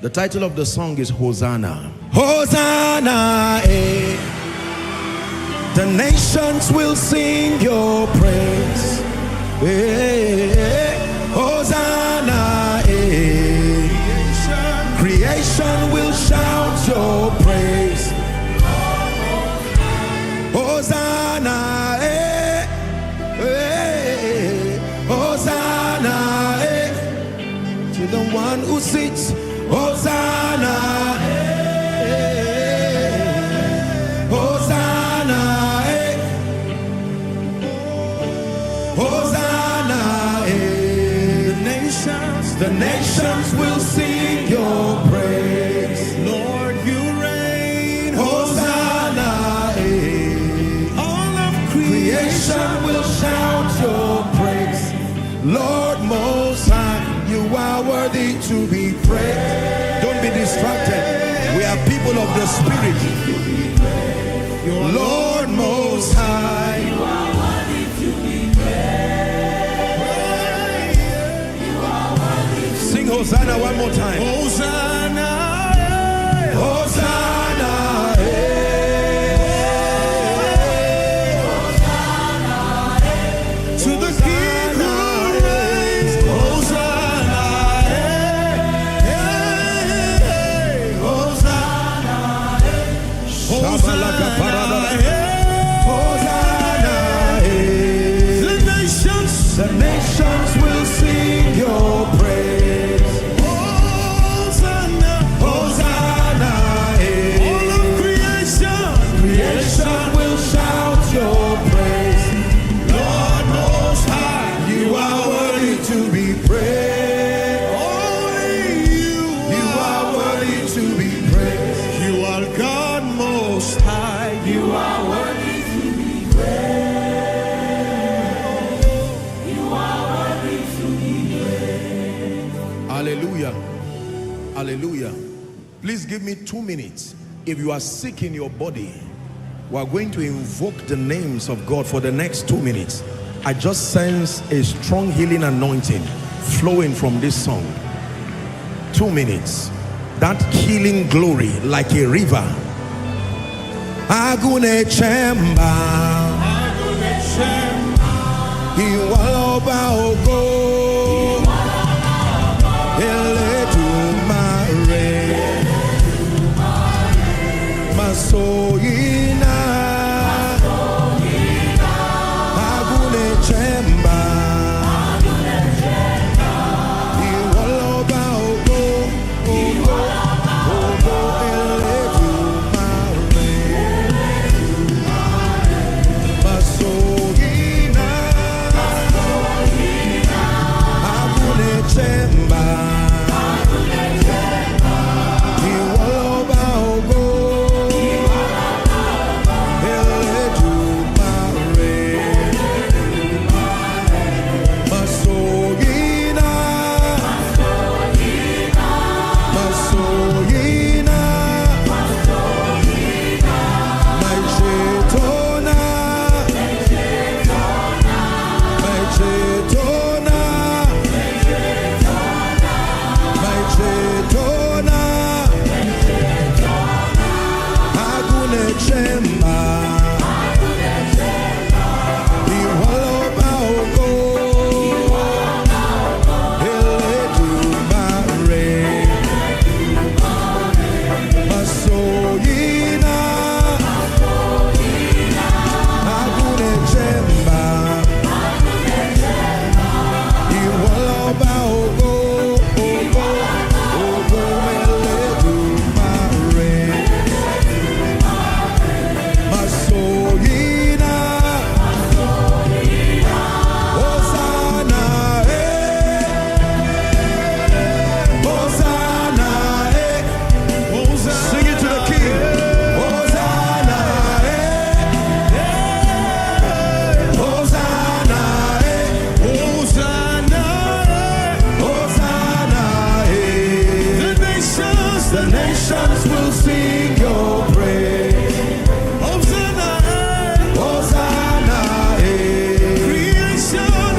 The title of the song is Hosanna. Hosanna, eh. The nations will sing your praise. Hosanna, eh. Creation will shout your praise. Hosanna, eh. Hosanna, eh. To the one who sits. Hosanna, Hosanna, Hosanna, the nations will sing your praise. Lord, you reign. Hosanna, all of creation will shout your praise. Lord Most High, you are worthy to be praised. Don't be distracted. We are people of the Spirit. Lord Most High, you are worthy to be praised. You are worthy. Sing Hosanna one more time. Hosanna, Hosanna, Hosanna, to the King who reigns. Hosanna, Hosanna, Hosanna, the nations will sing your praise. Hosanna, Hosanna, all of creation will shout your praise. Lord Most High, you are worthy to be praised. Only you are worthy to be praised. You are God Most High. You are worthy to be praised. You are worthy to be praised. Hallelujah. Hallelujah. Please give me 2 minutes. If you are sick in your body, we are going to invoke the names of God for the next 2 minutes. I just sense a strong healing anointing flowing from this song. 2 minutes. That healing glory like a river. Agune chemba, Agune chemba, Iwaloba ogo, Eletumare, Masoyina, Agune chemba, Iwaloba ogo,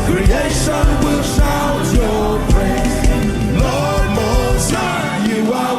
creation will shout your praise. Lord Most High, you are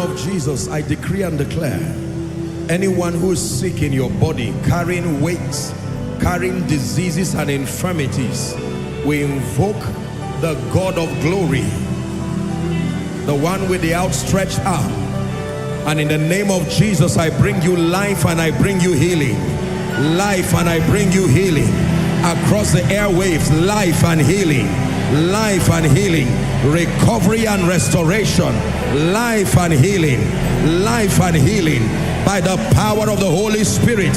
of Jesus, I decree and declare, anyone who is sick in your body, carrying weights, carrying diseases and infirmities, we invoke the God of glory, the one with the outstretched arm. And in the name of Jesus, I bring you life and I bring you healing. Life and I bring you healing. Across the airwaves, life and healing. Life and healing. Recovery and restoration. Life and healing. Life and healing. By the power of the Holy Spirit.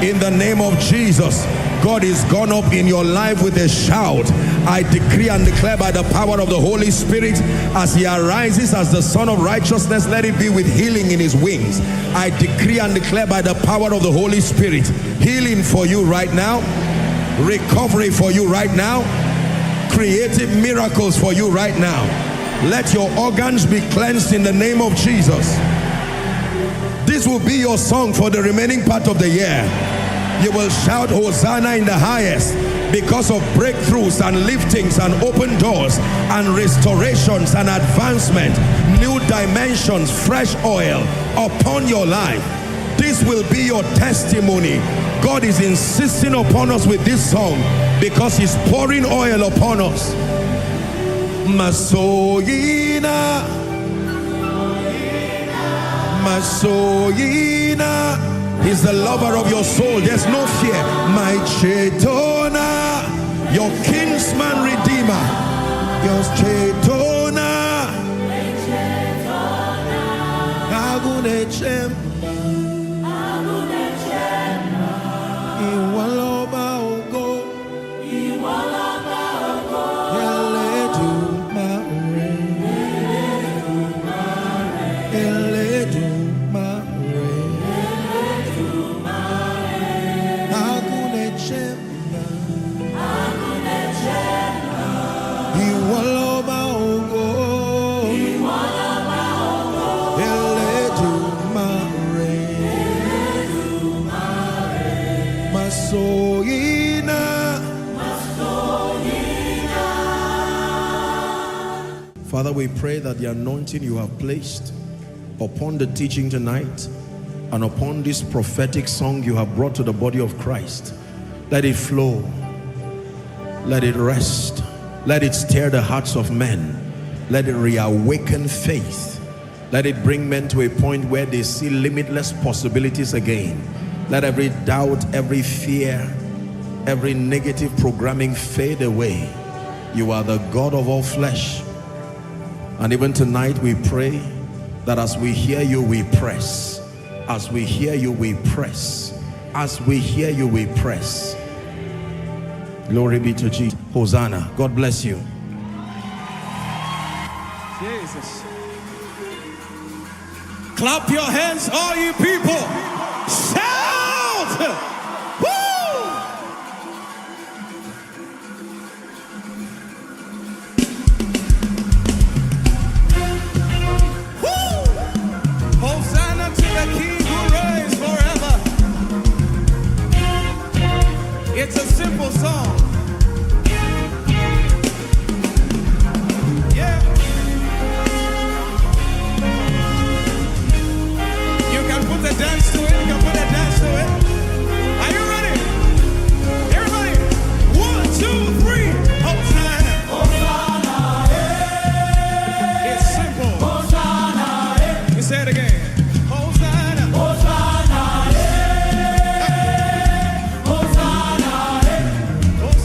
In the name of Jesus, God is gone up in your life with a shout. I decree and declare by the power of the Holy Spirit, as he arises as the Son of Righteousness, let it be with healing in his wings. I decree and declare by the power of the Holy Spirit, healing for you right now, recovery for you right now, creative miracles for you right now. Let your organs be cleansed in the name of Jesus. This will be your song for the remaining part of the year. You will shout Hosanna in the highest, because of breakthroughs and liftings and open doors and restorations and advancement, new dimensions, fresh oil upon your life. This will be your testimony. God is insisting upon us with this song because he's pouring oil upon us. Masoyina, Masoyina. He's the lover of your soul. There's no fear. My Chetona, your kinsman redeemer. Your Chetona. Agunechem. Iwaloba ogo. Iwaloba ogo. Eledu mare. Eledu mare. Father, we pray that the anointing you have placed upon the teaching tonight and upon this prophetic song you have brought to the body of Christ, let it flow, let it rest, let it stir the hearts of men, let it reawaken faith, let it bring men to a point where they see limitless possibilities again. Let every doubt, every fear, every negative programming fade away. You are the God of all flesh. And even tonight we pray that as we hear you, we press. As we hear you, we press. As we hear you, we press. Glory be to Jesus. Hosanna. God bless you. Jesus. Clap your hands, all you people. Shout! Woo! Woo! Hosanna to the King who reigns forever. It's a simple song. Yeah. You can put a dance to it. You can put a dance to it. Are you ready? Everybody. 1, 2, 3. Hosanna. Hosanna. Yeah. It's simple. Hosanna. Yeah. You say it again. Hosanna. Hosanna. Yeah. Hosanna. Yeah. Hosanna.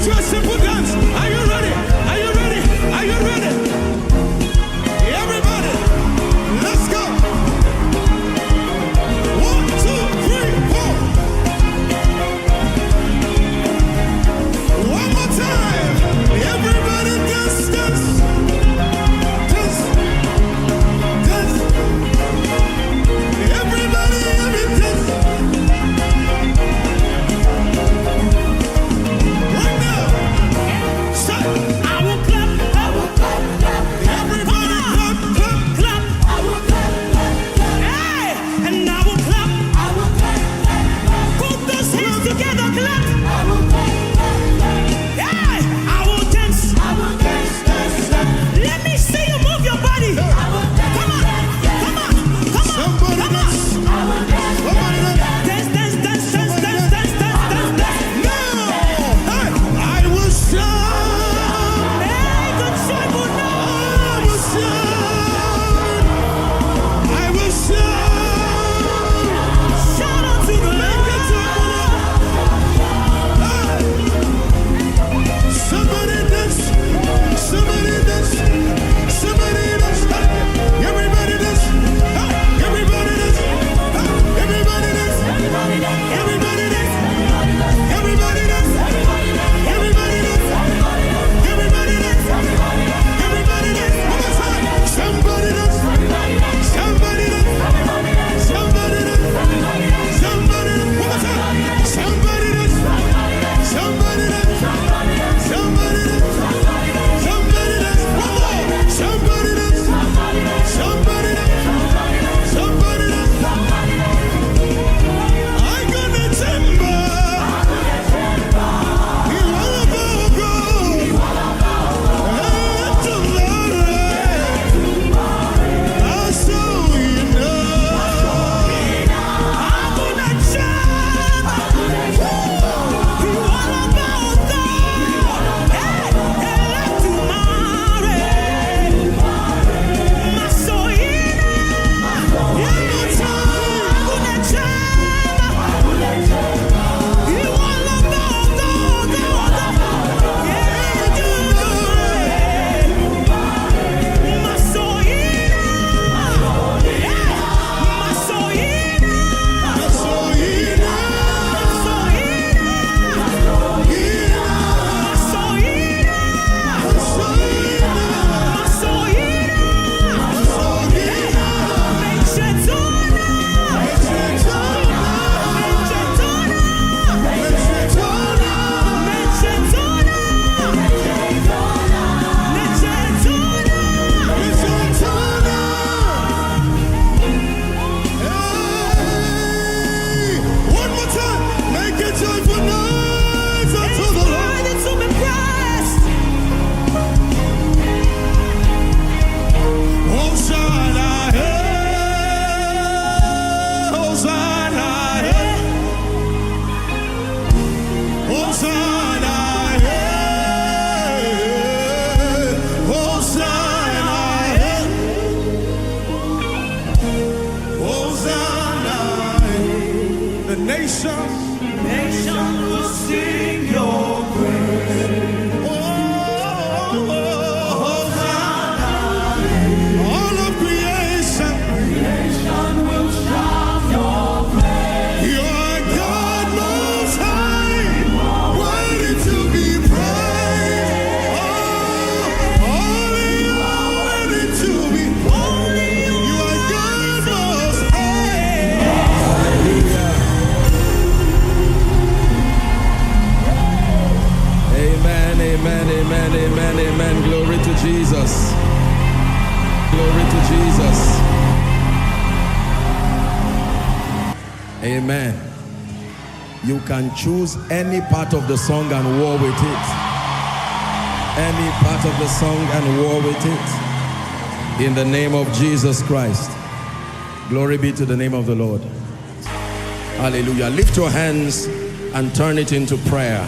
teach you a simple dance. Are you ready? Are you ready? Are you ready? Everybody, let's go. 1, 2, 3, 4. One more time. Everybody dance, dance. Dance. Dance. Everybody, dance. Right now. Stop. I will clap. I will clap, clap. Everybody clap, clap, clap. I will clap, clap, clap. Hey, and I will clap. I will clap, clap, clap. Put those hands together, clap. I will clap, clap, clap. Hey, I will dance. I will dance, dance, dance. Let me see you move your body. I will dance. Come on, come on, come on, Somebody come on. dance. I will dance. Somebody dance. Dance, dance, dance, dance, dance, dance, dance, dance. No! Hey, I will shout. Hey, good joyful I noise. will shout. I will shout. Shout out to the Lord. Somebody dance. Somebody dance. Somebody dance. Everybody dance. Everybody dance. Everybody dance. Everybody dance. Everybody dance. Everybody dance. Everybody dance. Everybody dance. One more time. Somebody dance. Somebody dance. Somebody dance. Somebody dance. One more time. Somebody dance. Somebody dance. Somebody dance. Somebody dance. One more. Somebody dance. Somebody dance. Somebody dance. I got the timber. You wanna go, go. And tomorrow, I'll show you know. I'm gonna jump. You wanna go, go. Hey, and let tomorrow. My soul in One more time. I'm gonna jump. You wanna go, go, go, go. Yeah, you know it. My soul in yeah, my soul in That's all you know. One more time, make it joyful noise unto the Lord. Hosanna, hey, Hosanna, hey, Hosanna, hey, Hosanna, hey, Hosanna, hey. The nations will sing your praise. Oh, Hosanna, all of creation, Will shout your praise. your God most high, worthy to be praised. Oh, only you are worthy to be praised. You are God most high. Amen, amen, amen, amen, amen. Glory to Jesus. Glory to Jesus. Amen. You can choose any part of the song and war with it. Any part of the song and war with it. In the name of Jesus Christ. Glory be to the name of the Lord. Hallelujah. Lift your hands and turn it into prayer.